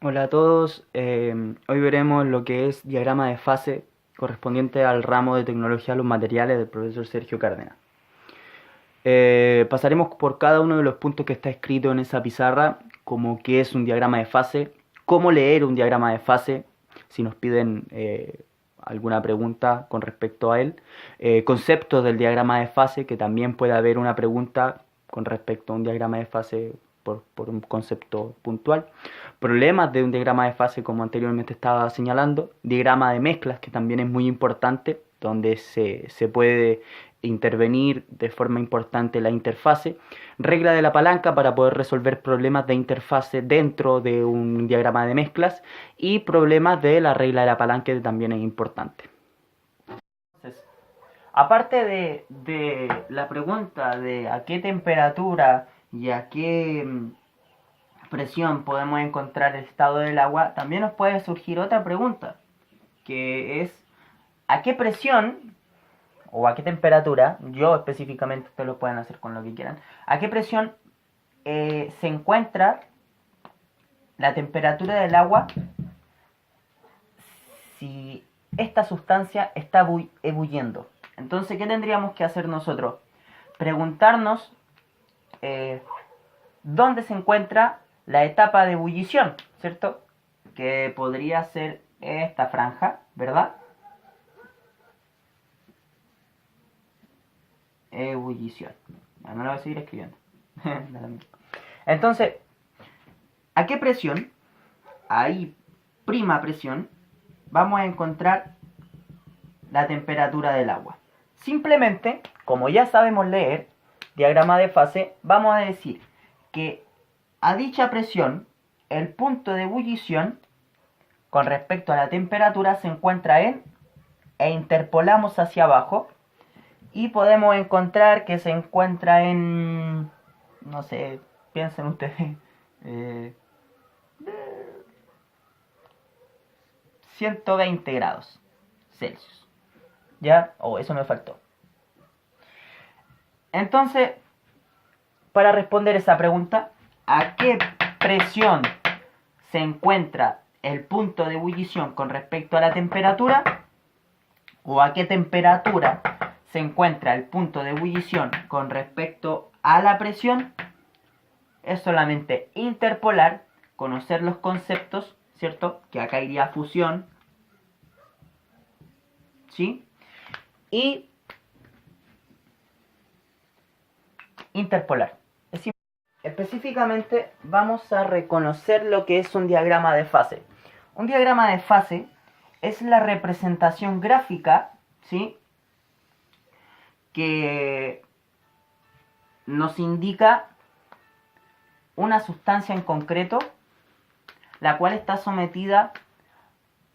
Hola a todos, hoy veremos lo que es diagrama de fase correspondiente al ramo de tecnología de los materiales del profesor Sergio Cárdenas. Pasaremos por cada uno de los puntos que está escrito en esa pizarra, como qué es un diagrama de fase, cómo leer un diagrama de fase, si nos piden alguna pregunta con respecto a él, conceptos del diagrama de fase, que también puede haber una pregunta con respecto a un diagrama de fase por un concepto puntual, problemas de un diagrama de fase como anteriormente estaba señalando, diagrama de mezclas que también es muy importante, donde se puede intervenir de forma importante la interfase, regla de la palanca para poder resolver problemas de interfase dentro de un diagrama de mezclas y problemas de la regla de la palanca que también es importante. Entonces, aparte de la pregunta de a qué temperatura y a qué presión podemos encontrar el estado del agua, también nos puede surgir otra pregunta, que es ¿a qué presión o a qué temperatura, yo específicamente, ustedes lo pueden hacer con lo que quieran, a qué presión se encuentra la temperatura del agua si esta sustancia está ebulliendo? Entonces, ¿qué tendríamos que hacer nosotros? Preguntarnos dónde se encuentra la etapa de ebullición, ¿cierto? Que podría ser esta franja, ¿verdad? Ebullición. No lo voy a seguir escribiendo. Entonces, ¿a qué presión? Ahí, prima presión, vamos a encontrar la temperatura del agua. Simplemente, como ya sabemos leer, diagrama de fase, vamos a decir que a dicha presión, el punto de ebullición con respecto a la temperatura se encuentra en, e interpolamos hacia abajo, y podemos encontrar que se encuentra en, no sé, piensen ustedes, 120 grados Celsius. ¿Ya? Eso me faltó. Entonces, para responder esa pregunta, ¿a qué presión se encuentra el punto de ebullición con respecto a la temperatura? ¿O a qué temperatura se encuentra el punto de ebullición con respecto a la presión? Es solamente interpolar, conocer los conceptos, ¿cierto? Que acá iría fusión, ¿sí? Y interpolar. Específicamente vamos a reconocer lo que es un diagrama de fase. Un diagrama de fase es la representación gráfica, ¿sí?, que nos indica una sustancia en concreto, la cual está sometida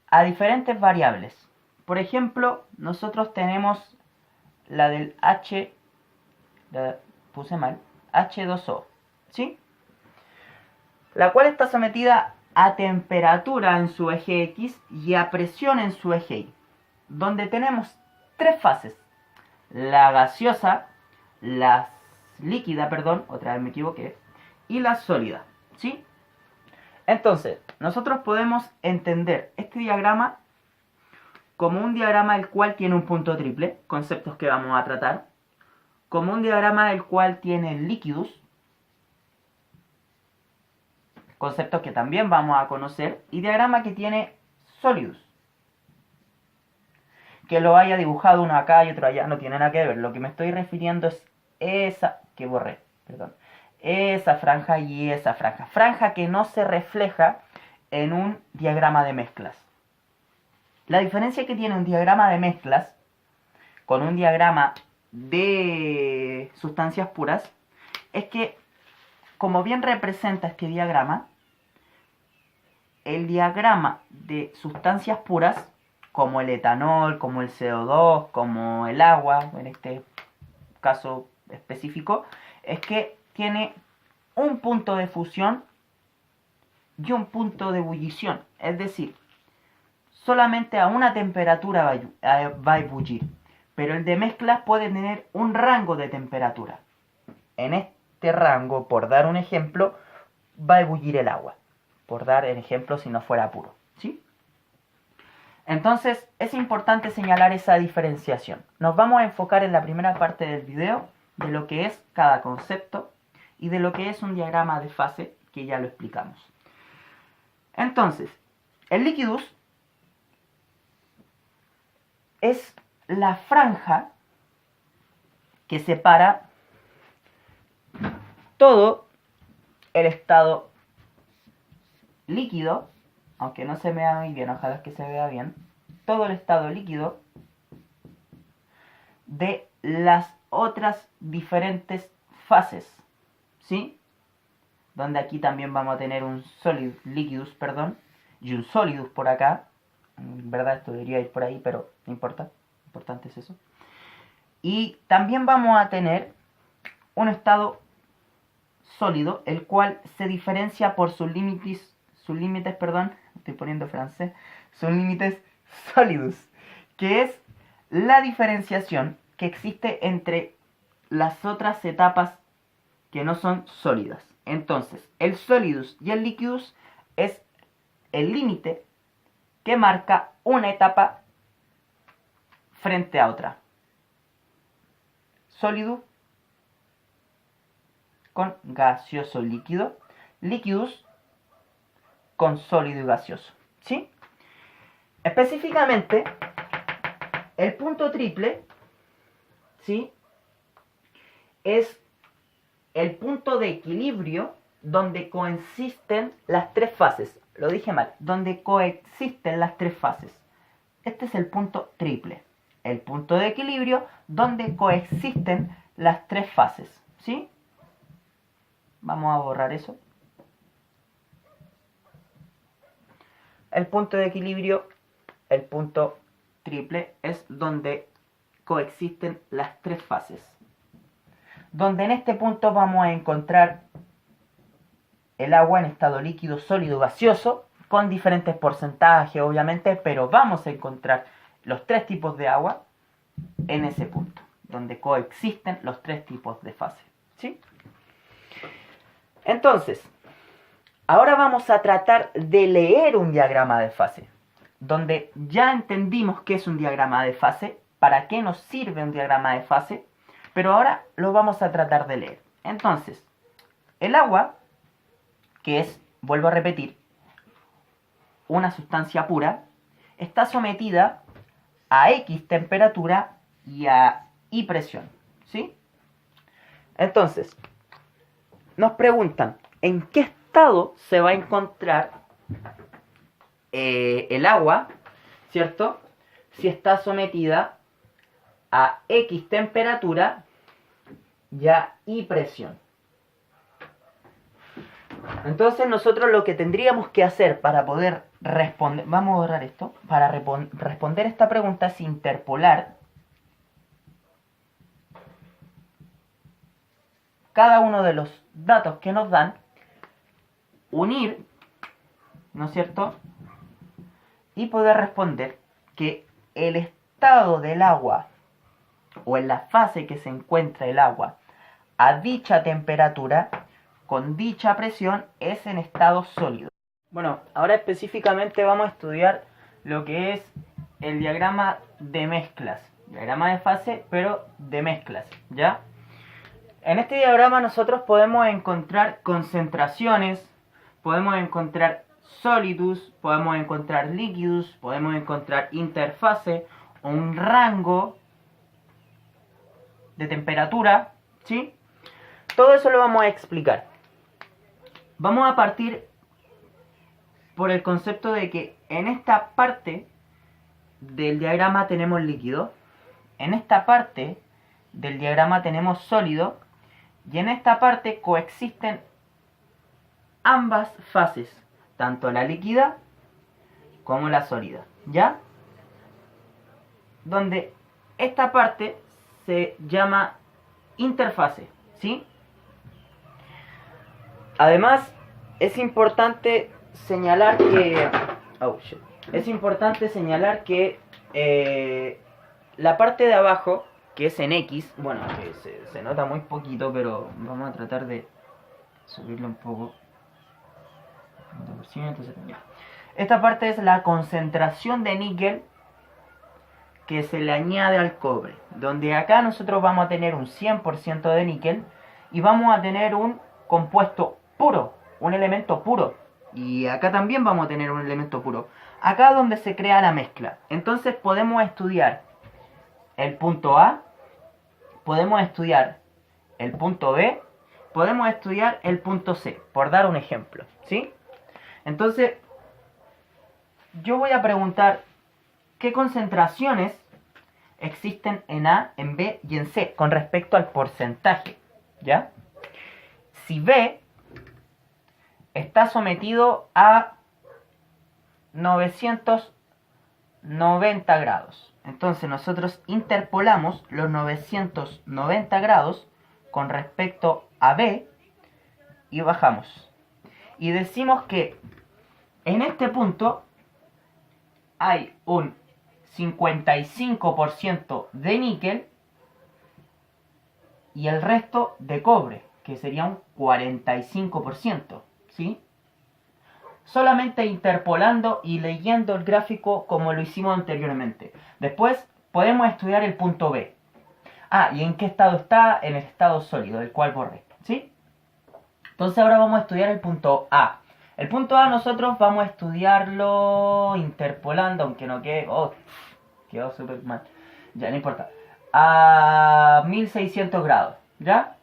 a diferentes variables. Por ejemplo, nosotros tenemos la del puse mal, H2O, ¿sí? La cual está sometida a temperatura en su eje X y a presión en su eje Y, donde tenemos tres fases: la gaseosa, la líquida, perdón, otra vez me equivoqué, y la sólida, ¿sí? Entonces, nosotros podemos entender este diagrama como un diagrama el cual tiene un punto triple, conceptos que vamos a tratar, como un diagrama el cual tiene líquidos, conceptos que también vamos a conocer, y diagrama que tiene sólidos. Que lo haya dibujado uno acá y otro allá no tiene nada que ver. Lo que me estoy refiriendo es esa que borré, perdón, esa franja y esa franja. Franja que no se refleja en un diagrama de mezclas. La diferencia que tiene un diagrama de mezclas con un diagrama de sustancias puras es que, como bien representa este diagrama, el diagrama de sustancias puras, como el etanol, como el CO2, como el agua, en este caso específico, es que tiene un punto de fusión y un punto de ebullición. Es decir, solamente a una temperatura va a ebullir, pero el de mezclas puede tener un rango de temperatura. En este rango, por dar un ejemplo, va a ebullir el agua. por dar el ejemplo si no fuera puro, ¿sí? Entonces es importante señalar esa diferenciación. Nos vamos a enfocar en la primera parte del video de lo que es cada concepto y de lo que es un diagrama de fase, que ya lo explicamos. Entonces, el liquidus es la franja que separa todo el estado líquido, aunque no se vea muy bien, ojalá que se vea bien, todo el estado líquido de las otras diferentes fases, ¿sí? Donde aquí también vamos a tener un liquidus, perdón, y un solidus por acá. En verdad esto debería ir por ahí, pero no importa, lo importante es eso. Y también vamos a tener un estado sólido, el cual se diferencia por sus límites, estoy poniendo francés, sus límites sólidos, que es la diferenciación que existe entre las otras etapas que no son sólidas. Entonces, el solidus y el liquidus es el límite que marca una etapa frente a otra. Sólido con gaseoso líquido, liquidus con sólido y gaseoso, ¿sí? Específicamente, el punto triple, ¿sí?, es el punto de equilibrio donde coexisten las tres fases. Lo dije mal, donde coexisten las tres fases. Este es el punto triple, el punto de equilibrio donde coexisten las tres fases, ¿sí? Vamos a borrar eso. El punto de equilibrio, el punto triple, es donde coexisten las tres fases. Donde en este punto vamos a encontrar el agua en estado líquido, sólido, gaseoso, con diferentes porcentajes, obviamente, pero vamos a encontrar los tres tipos de agua en ese punto, donde coexisten los tres tipos de fase, ¿sí? Entonces, ahora vamos a tratar de leer un diagrama de fase, donde ya entendimos qué es un diagrama de fase, para qué nos sirve un diagrama de fase, pero ahora lo vamos a tratar de leer. Entonces, el agua, que es, vuelvo a repetir, una sustancia pura, está sometida a X temperatura y a Y presión, ¿sí? Entonces, nos preguntan, ¿en qué estado se va a encontrar el agua, ¿cierto?, si está sometida a X temperatura y a Y presión. Entonces nosotros lo que tendríamos que hacer para poder responder, vamos a borrar esto, para responder esta pregunta es interpolar cada uno de los datos que nos dan, unir, ¿no es cierto?, y poder responder que el estado del agua, o en la fase que se encuentra el agua, a dicha temperatura, con dicha presión, es en estado sólido. Bueno, ahora específicamente vamos a estudiar lo que es el diagrama de mezclas. Diagrama de fase, pero de mezclas, ¿ya? En este diagrama nosotros podemos encontrar concentraciones, podemos encontrar solidus, podemos encontrar liquidus, podemos encontrar interfase o un rango de temperatura, ¿sí? Todo eso lo vamos a explicar. Vamos a partir por el concepto de que en esta parte del diagrama tenemos líquido, en esta parte del diagrama tenemos sólido, y en esta parte coexisten ambas fases, tanto la líquida como la sólida, ¿ya? Donde esta parte se llama interfase, ¿sí? Además, es importante señalar que la parte de abajo, que es en X, bueno, que se nota muy poquito, pero vamos a tratar de subirlo un poco. 20%, ya. Esta parte es la concentración de níquel que se le añade al cobre, donde acá nosotros vamos a tener un 100% de níquel y vamos a tener un compuesto puro, un elemento puro, y acá también vamos a tener un elemento puro, acá donde se crea la mezcla. Entonces podemos estudiar el punto A, podemos estudiar el punto B, podemos estudiar el punto C, por dar un ejemplo, ¿sí? Entonces yo voy a preguntar qué concentraciones existen en A, en B y en C con respecto al porcentaje, ¿ya? Si B está sometido a 990 grados, entonces nosotros interpolamos los 990 grados con respecto a B y bajamos. Y decimos que en este punto hay un 55% de níquel y el resto de cobre, que sería un 45%, ¿sí? Solamente interpolando y leyendo el gráfico como lo hicimos anteriormente. Después podemos estudiar el punto B. Ah, ¿y en qué estado está? En el estado sólido, el cual borré, ¿sí? Entonces ahora vamos a estudiar el punto A. El punto A nosotros vamos a estudiarlo interpolando, aunque no quede... Oh, quedó súper mal. Ya, no importa. A 1600 grados, ¿ya?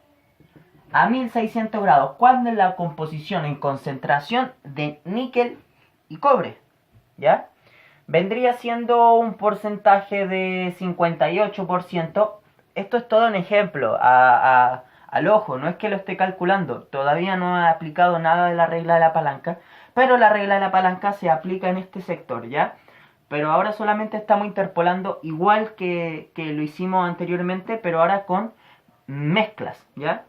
A 1600 grados, ¿cuál es la composición en concentración de níquel y cobre? ¿Ya? Vendría siendo un porcentaje de 58%. Esto es todo un ejemplo al ojo, no es que lo esté calculando. Todavía no he aplicado nada de la regla de la palanca, pero la regla de la palanca se aplica en este sector, ¿ya? Pero ahora solamente estamos interpolando igual que lo hicimos anteriormente, pero ahora con mezclas, ¿ya?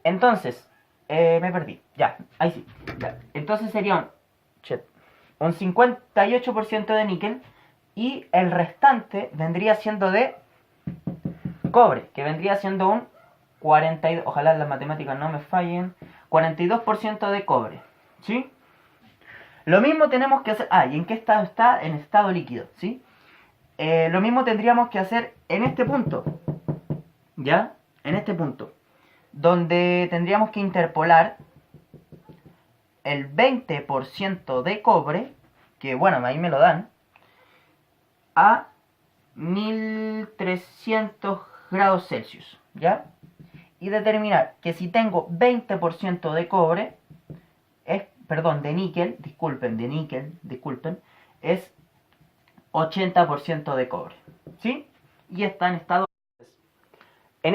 Entonces, me perdí, ya, ahí sí, ya. Entonces sería un 58% de níquel y el restante vendría siendo de cobre, que vendría siendo un 42, ojalá las matemáticas no me fallen, 42% de cobre, ¿sí? Lo mismo tenemos que hacer, ¿y en qué estado está? En estado líquido, ¿sí? Lo mismo tendríamos que hacer en este punto, ¿ya? En este punto, donde tendríamos que interpolar el 20% de cobre, que bueno, ahí me lo dan, a 1300 grados Celsius, ¿ya? Y determinar que si tengo 20% de cobre, de níquel, disculpen, es 80% de cobre, ¿sí? Y está en estado... En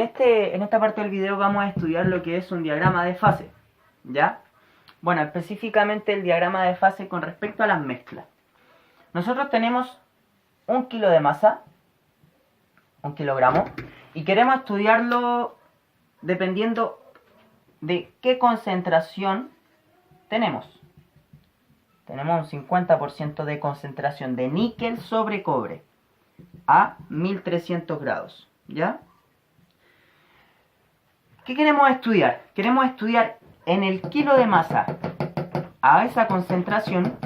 esta parte del video vamos a estudiar lo que es un diagrama de fase, ¿ya? Bueno, específicamente el diagrama de fase con respecto a las mezclas. Nosotros tenemos 1 kilo de masa, 1 kilogramo, y queremos estudiarlo dependiendo de qué concentración tenemos. Tenemos un 50% de concentración de níquel sobre cobre a 1300 grados, ¿ya? ¿Qué queremos estudiar? Queremos estudiar en el kilo de masa a esa concentración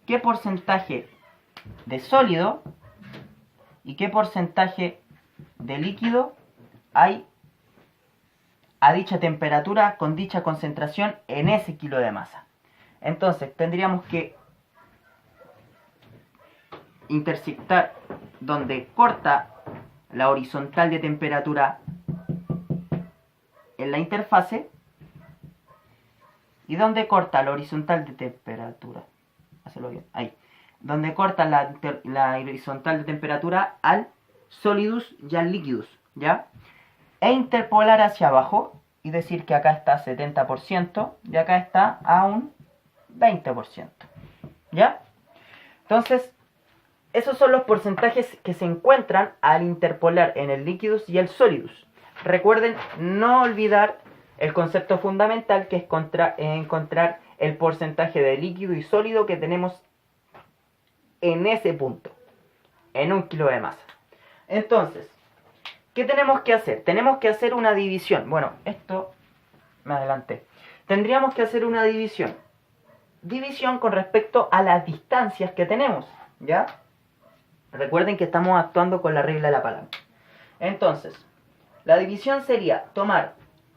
qué porcentaje de sólido y qué porcentaje de líquido hay a dicha temperatura con dicha concentración en ese kilo de masa. Entonces tendríamos que intersectar donde corta la horizontal de temperatura en la interfase y donde corta la horizontal de temperatura, hazlo bien, ahí, donde corta la horizontal de temperatura al solidus y al liquidus, ¿ya? E interpolar hacia abajo y decir que acá está 70% y acá está a un 20%, ¿ya? Entonces, esos son los porcentajes que se encuentran al interpolar en el liquidus y el solidus. Recuerden no olvidar el concepto fundamental que es encontrar el porcentaje de líquido y sólido que tenemos en ese punto, en 1 kilo de masa. Entonces, ¿qué tenemos que hacer? Tenemos que hacer una división. Bueno, esto me adelanté. Tendríamos que hacer una división. división con respecto a las distancias que tenemos, ¿ya? Recuerden que estamos actuando con la regla de la palanca. Entonces, la división sería tomar,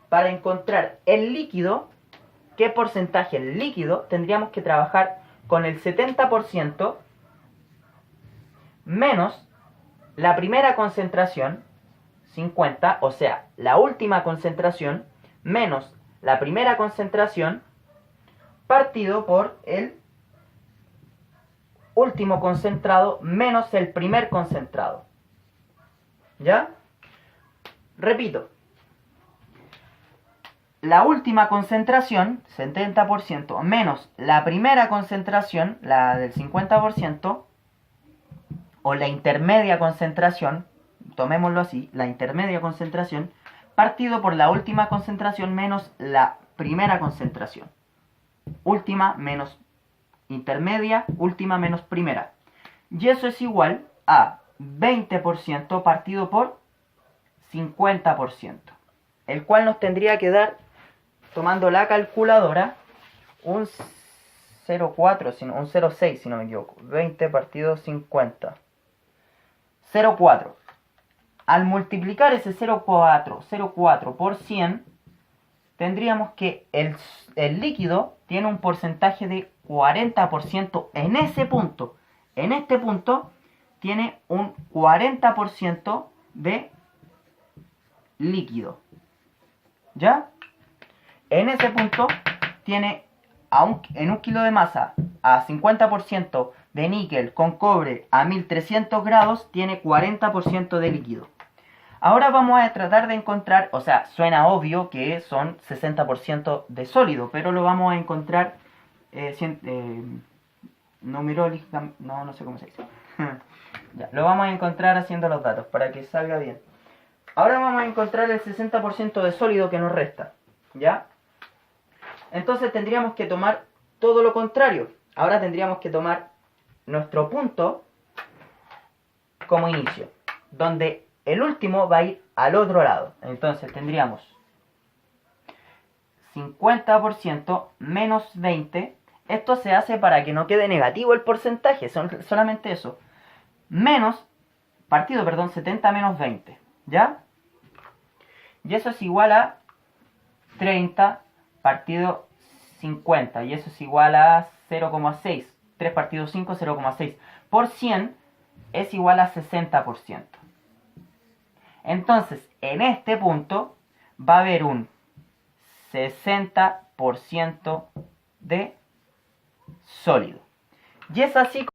para encontrar el líquido, ¿qué porcentaje el líquido? Tendríamos que trabajar con el 70% menos la primera concentración, 50, o sea, la última concentración, menos la primera concentración, partido por el último concentrado menos el primer concentrado. ¿Ya? Repito. La última concentración, 70%, menos la primera concentración, la del 50%, o la intermedia concentración, tomémoslo así, la intermedia concentración, partido por la última concentración menos la primera concentración. Última menos intermedia, última menos primera. Y eso es igual a 20% partido por 50%. El cual nos tendría que dar, tomando la calculadora, un 0,4, un 0,6 si no me equivoco. 20 partido 50. 0,4. Al multiplicar ese 0,4 por 100, tendríamos que el líquido tiene un porcentaje de 40% en ese punto. En este punto tiene un 40% de líquido. ¿Ya? En ese punto tiene en un kilo de masa a 50% de níquel con cobre a 1300 grados, tiene 40% de líquido. Ahora vamos a tratar de encontrar, o sea, suena obvio que son 60% de sólido, pero lo vamos a encontrar numerológicamente, no sé cómo se dice. Ya, lo vamos a encontrar haciendo los datos para que salga bien. Ahora vamos a encontrar el 60% de sólido que nos resta, ¿ya? Entonces tendríamos que tomar todo lo contrario. Ahora tendríamos que tomar nuestro punto como inicio, donde el último va a ir al otro lado. Entonces tendríamos 50% menos 20. Esto se hace para que no quede negativo el porcentaje, solamente eso. Partido 70 menos 20, ¿ya? Y eso es igual a 30 partido 50. Y eso es igual a 0,6. 3 partido 5, 0,6. Por 100 es igual a 60%. Entonces, en este punto va a haber un 60% de sólido. Y es así